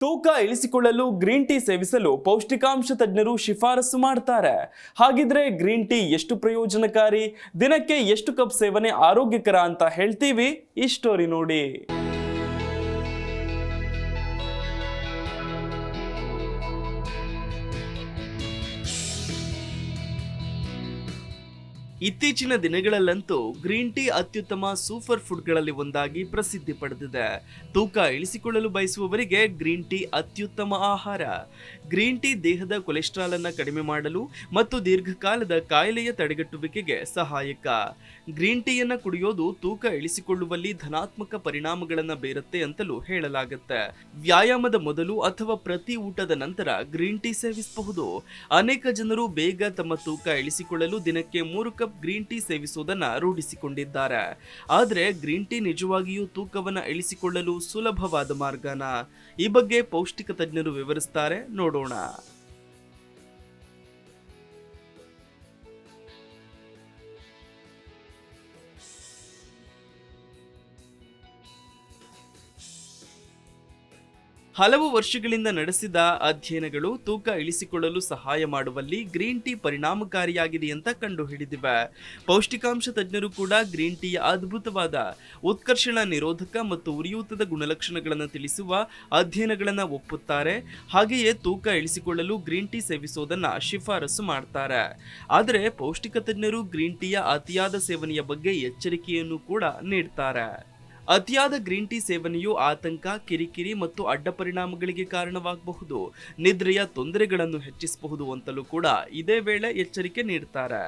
ತೂಕ ಇಳಿಸಿಕೊಳ್ಳಲು green tea ಸೇವಿಸಲು ಪೌಷ್ಟಿಕಾಂಶ ತಜ್ಞರು ಶಿಫಾರಸು ಮಾಡ್ತಾರೆ. ಹಾಗಿದ್ರೆ ಗ್ರೀನ್ ಟೀ ಎಷ್ಟು ಪ್ರಯೋಜನಕಾರಿ, ದಿನಕ್ಕೆ ಎಷ್ಟು ಕಪ್ ಸೇವನೆ ಆರೋಗ್ಯಕರ ಅಂತ ಹೇಳ್ತೀವಿ. ಈ ಸ್ಟೋರಿ ನೋಡಿ. ಇತ್ತೀಚಿನ ದಿನಗಳಲ್ಲಂತೂ ಗ್ರೀನ್ ಟೀ ಅತ್ಯುತ್ತಮ ಸೂಪರ್ ಫುಡ್ಗಳಲ್ಲಿ ಒಂದಾಗಿ ಪ್ರಸಿದ್ಧಿ ಪಡೆದಿದೆ. ತೂಕ ಇಳಿಸಿಕೊಳ್ಳಲು ಬಯಸುವವರಿಗೆ ಗ್ರೀನ್ ಟೀ ಅತ್ಯುತ್ತಮ ಆಹಾರ. ಗ್ರೀನ್ ಟೀ ದೇಹದ ಕೊಲೆಸ್ಟ್ರಾಲ್ ಅನ್ನು ಕಡಿಮೆ ಮಾಡಲು ಮತ್ತು ದೀರ್ಘಕಾಲದ ಕಾಯಿಲೆಯ ತಡೆಗಟ್ಟುವಿಕೆಗೆ ಸಹಾಯಕ. ಗ್ರೀನ್ ಟೀಯನ್ನು ಕುಡಿಯೋದು ತೂಕ ಇಳಿಸಿಕೊಳ್ಳುವಲ್ಲಿ ಧನಾತ್ಮಕ ಪರಿಣಾಮಗಳನ್ನು ಬೀರುತ್ತೆ ಅಂತಲೂ ಹೇಳಲಾಗುತ್ತೆ. ವ್ಯಾಯಾಮದ ಮೊದಲು ಅಥವಾ ಪ್ರತಿ ಊಟದ ನಂತರ ಗ್ರೀನ್ ಟೀ ಸೇವಿಸಬಹುದು. ಅನೇಕ ಜನರು ಬೇಗ ತಮ್ಮ ತೂಕ ಇಳಿಸಿಕೊಳ್ಳಲು ದಿನಕ್ಕೆ 3 ಕಪ್ ಗ್ರೀನ್ ಟೀ ಸೇವಿಸುವುದನ್ನ ರೂಢಿಸಿಕೊಂಡಿದ್ದಾರೆ. ಆದರೆ ಗ್ರೀನ್ ಟೀ ನಿಜವಾಗಿಯೂ ತೂಕವನ್ನ ಇಳಿಸಿಕೊಳ್ಳಲು ಸುಲಭವಾದ ಮಾರ್ಗನ? ಈ ಬಗ್ಗೆ ಪೌಷ್ಟಿಕ ತಜ್ಞರು ವಿವರಿಸ್ತಾರೆ, ನೋಡೋಣ. ಹಲವು ವರ್ಷಗಳಿಂದ ನಡೆಸಿದ ಅಧ್ಯಯನಗಳು ತೂಕ ಇಳಿಸಿಕೊಳ್ಳಲು ಸಹಾಯ ಮಾಡುವಲ್ಲಿ ಗ್ರೀನ್ ಟೀ ಪರಿಣಾಮಕಾರಿಯಾಗಿದೆ ಅಂತ ಕಂಡುಹಿಡಿದಿವೆ. ಪೌಷ್ಟಿಕಾಂಶ ತಜ್ಞರು ಕೂಡ ಗ್ರೀನ್ ಟೀಯ ಅದ್ಭುತವಾದ ಉತ್ಕರ್ಷಣ ನಿರೋಧಕ ಮತ್ತು ಉರಿಯೂತದ ಗುಣಲಕ್ಷಣಗಳನ್ನು ತಿಳಿಸುವ ಅಧ್ಯಯನಗಳನ್ನು ಒಪ್ಪುತ್ತಾರೆ. ಹಾಗೆಯೇ ತೂಕ ಇಳಿಸಿಕೊಳ್ಳಲು ಗ್ರೀನ್ ಟೀ ಸೇವಿಸುವುದನ್ನ ಶಿಫಾರಸು ಮಾಡ್ತಾರೆ. ಆದರೆ ಪೌಷ್ಟಿಕ ತಜ್ಞರು ಗ್ರೀನ್ ಟೀಯ ಅತಿಯಾದ ಸೇವನೆಯ ಬಗ್ಗೆ ಎಚ್ಚರಿಕೆಯನ್ನು ಕೂಡ ನೀಡ್ತಾರೆ. ಅತಿಯಾದ ಗ್ರೀನ್ ಟೀ ಸೇವನೆಯು ಆತಂಕ, ಕಿರಿಕಿರಿ ಮತ್ತು ಅಡ್ಡ ಪರಿಣಾಮಗಳಿಗೆ ಕಾರಣವಾಗಬಹುದು. ನಿದ್ರೆಯ ತೊಂದರೆಗಳನ್ನು ಹೆಚ್ಚಿಸಬಹುದು ಅಂತಲೂ ಕೂಡ ಇದೇ ವೇಳೆ ಎಚ್ಚರಿಕೆ ನೀಡ್ತಾರೆ.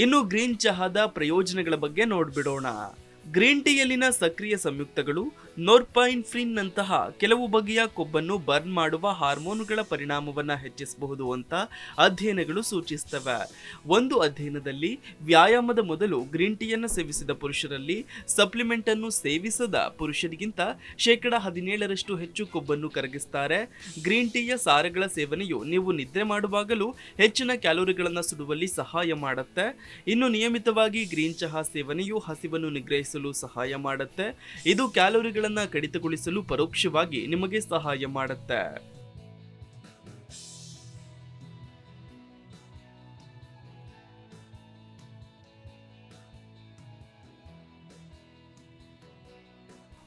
ಇನ್ನು ಗ್ರೀನ್ ಚಹಾದ ಪ್ರಯೋಜನಗಳ ಬಗ್ಗೆ ನೋಡ್ಬಿಡೋಣ. ಗ್ರೀನ್ ಟೀಯಲ್ಲಿನ ಸಕ್ರಿಯ ಸಂಯುಕ್ತಗಳು ನೋರ್ಪೈನ್ಫ್ರಿನ್ ನಂತಹ ಕೆಲವು ಬಗೆಯ ಕೊಬ್ಬನ್ನು ಬರ್ನ್ ಮಾಡುವ ಹಾರ್ಮೋನುಗಳ ಪರಿಣಾಮವನ್ನು ಹೆಚ್ಚಿಸಬಹುದು ಅಂತ ಅಧ್ಯಯನಗಳು ಸೂಚಿಸುತ್ತವೆ. ಒಂದು ಅಧ್ಯಯನದಲ್ಲಿ ವ್ಯಾಯಾಮದ ಮೊದಲು ಗ್ರೀನ್ ಟೀಯನ್ನು ಸೇವಿಸಿದ ಪುರುಷರಲ್ಲಿ ಸಪ್ಲಿಮೆಂಟ್ ಅನ್ನು ಸೇವಿಸದ ಪುರುಷರಿಗಿಂತ 17% ಹೆಚ್ಚು ಕೊಬ್ಬನ್ನು ಕರಗಿಸುತ್ತಾರೆ. ಗ್ರೀನ್ ಟೀಯ ಸಾರಗಳ ಸೇವನೆಯು ನೀವು ನಿದ್ರೆ ಮಾಡುವಾಗಲೂ ಹೆಚ್ಚಿನ ಕ್ಯಾಲೋರಿಗಳನ್ನು ಸುಡುವಲ್ಲಿ ಸಹಾಯ ಮಾಡುತ್ತೆ. ಇನ್ನು ನಿಯಮಿತವಾಗಿ ಗ್ರೀನ್ ಚಹಾ ಸೇವನೆಯು ಹಸಿವನ್ನು ನಿಗ್ರಹಿಸಲು ಸಹಾಯ ಮಾಡುತ್ತೆ. ಇದು ಕ್ಯಾಲೋರಿಗಳನ್ನು ಕಡಿತಗೊಳಿಸಲು ಪರೋಕ್ಷವಾಗಿ ನಿಮಗೆ ಸಹಾಯ ಮಾಡುತ್ತೆ.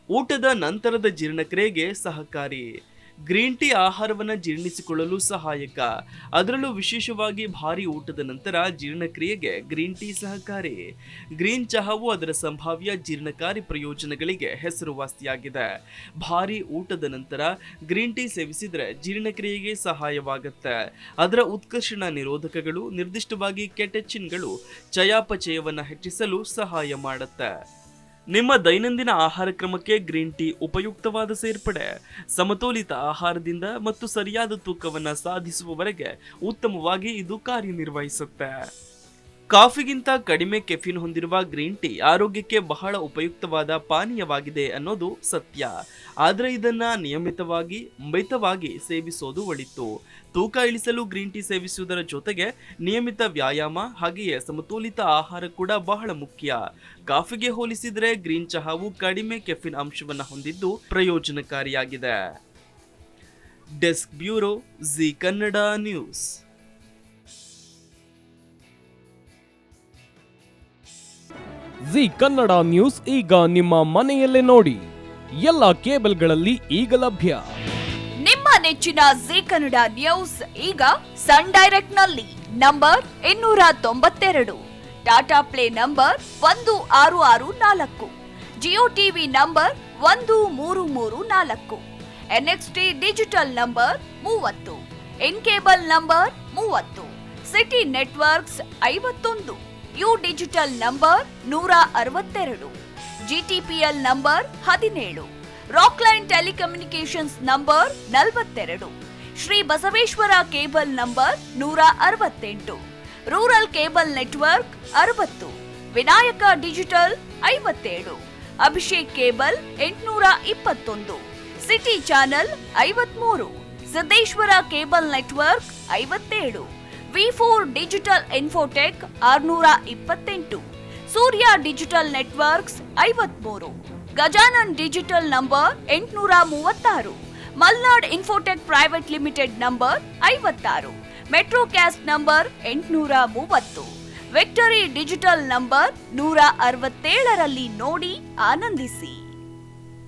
ಊಟದ ನಂತರದ ಜೀರ್ಣಕ್ರಿಯೆಗೆ ಸಹಕಾರಿ. ಗ್ರೀನ್ ಟೀ ಆಹಾರವನ್ನು ಜೀರ್ಣಿಸಿಕೊಳ್ಳಲು ಸಹಾಯಕ. ಅದರಲ್ಲೂ ವಿಶೇಷವಾಗಿ ಭಾರಿ ಊಟದ ನಂತರ ಜೀರ್ಣಕ್ರಿಯೆಗೆ ಗ್ರೀನ್ ಟೀ ಸಹಕಾರಿ. ಗ್ರೀನ್ ಚಹಾವು ಅದರ ಸಂಭಾವ್ಯ ಜೀರ್ಣಕಾರಿ ಪ್ರಯೋಜನಗಳಿಗೆ ಹೆಸರುವಾಸಿಯಾಗಿದೆ. ಭಾರಿ ಊಟದ ನಂತರ ಗ್ರೀನ್ ಟೀ ಸೇವಿಸಿದರೆ ಜೀರ್ಣಕ್ರಿಯೆಗೆ ಸಹಾಯವಾಗುತ್ತೆ. ಅದರ ಉತ್ಕರ್ಷಣ ನಿರೋಧಕಗಳು, ನಿರ್ದಿಷ್ಟವಾಗಿ ಕೆಟೆಚಿನ್ಗಳು, ಚಯಾಪಚಯವನ್ನು ಹೆಚ್ಚಿಸಲು ಸಹಾಯ ಮಾಡುತ್ತೆ. ನಿಮ್ಮ ದೈನಂದಿನ ಆಹಾರ ಕ್ರಮಕ್ಕೆ ಗ್ರೀನ್ ಟೀ ಉಪಯುಕ್ತವಾದ ಸೇರ್ಪಡೆ. ಸಮತೋಲಿತ ಆಹಾರದಿಂದ ಮತ್ತು ಸರಿಯಾದ ತೂಕವನ್ನು ಸಾಧಿಸುವವರೆಗೆ ಉತ್ತಮವಾಗಿ ಇದು ಕಾರ್ಯನಿರ್ವಹಿಸುತ್ತೆ. ಕಾಫಿಗಿಂತ ಕಡಿಮೆ ಕೆಫಿನ್ ಹೊಂದಿರುವ ಗ್ರೀನ್ ಟೀ ಆರೋಗ್ಯಕ್ಕೆ ಬಹಳ ಉಪಯುಕ್ತವಾದ ಪಾನೀಯವಾಗಿದೆ ಅನ್ನೋದು ಸತ್ಯ. ಆದರೆ ಇದನ್ನ ನಿಯಮಿತವಾಗಿ ಮಿತವಾಗಿ ಸೇವಿಸೋದು ಒಳಿತು. ತೂಕ ಇಳಿಸಲು ಗ್ರೀನ್ ಟೀ ಸೇವಿಸುವುದರ ಜೊತೆಗೆ ನಿಯಮಿತ ವ್ಯಾಯಾಮ ಹಾಗೆಯೇ ಸಮತೋಲಿತ ಆಹಾರ ಕೂಡ ಬಹಳ ಮುಖ್ಯ. ಕಾಫಿಗೆ ಹೋಲಿಸಿದರೆ ಗ್ರೀನ್ ಚಹಾವು ಕಡಿಮೆ ಕೆಫಿನ್ ಅಂಶವನ್ನು ಹೊಂದಿದ್ದು ಪ್ರಯೋಜನಕಾರಿಯಾಗಿದೆ. Desk bureau, G Kannada news. G Kannada news ಈಗ ನಿಮ್ಮ ಮನೆಯಲ್ಲೇ ನೋಡಿ. ಎಲ್ಲ ಕೇಬಲ್ಗಳಲ್ಲಿ ಈಗ ಲಭ್ಯ. ನಿಮ್ಮ ನೆಚ್ಚಿನ ಜಿ ಕನ್ನಡ ನ್ಯೂಸ್ ಈಗ ಸನ್ ಡೈರೆಕ್ಟ್ ನಲ್ಲಿ number 292, Tata play number 1664, Jio TV number 1334, NXT digital number 30, in cable number 30, city networks 51, U digital number 162, GTPL number 17, Rockline telecommunications number 42, Shri Basaveshwara cable number 168, rural cable network 60, Vinayaka digital 57, Abhishek cable 821, city channel 53, Siddeshwara cable network 57, ವಿ4 digital infotech 628, Surya digital networks 53, Gajanan digital number 836, Malnad infotech private limited number 56, Metrocast number 830, victory digital number 167ರಲ್ಲಿ ನೋಡಿ ಆನಂದಿಸಿ.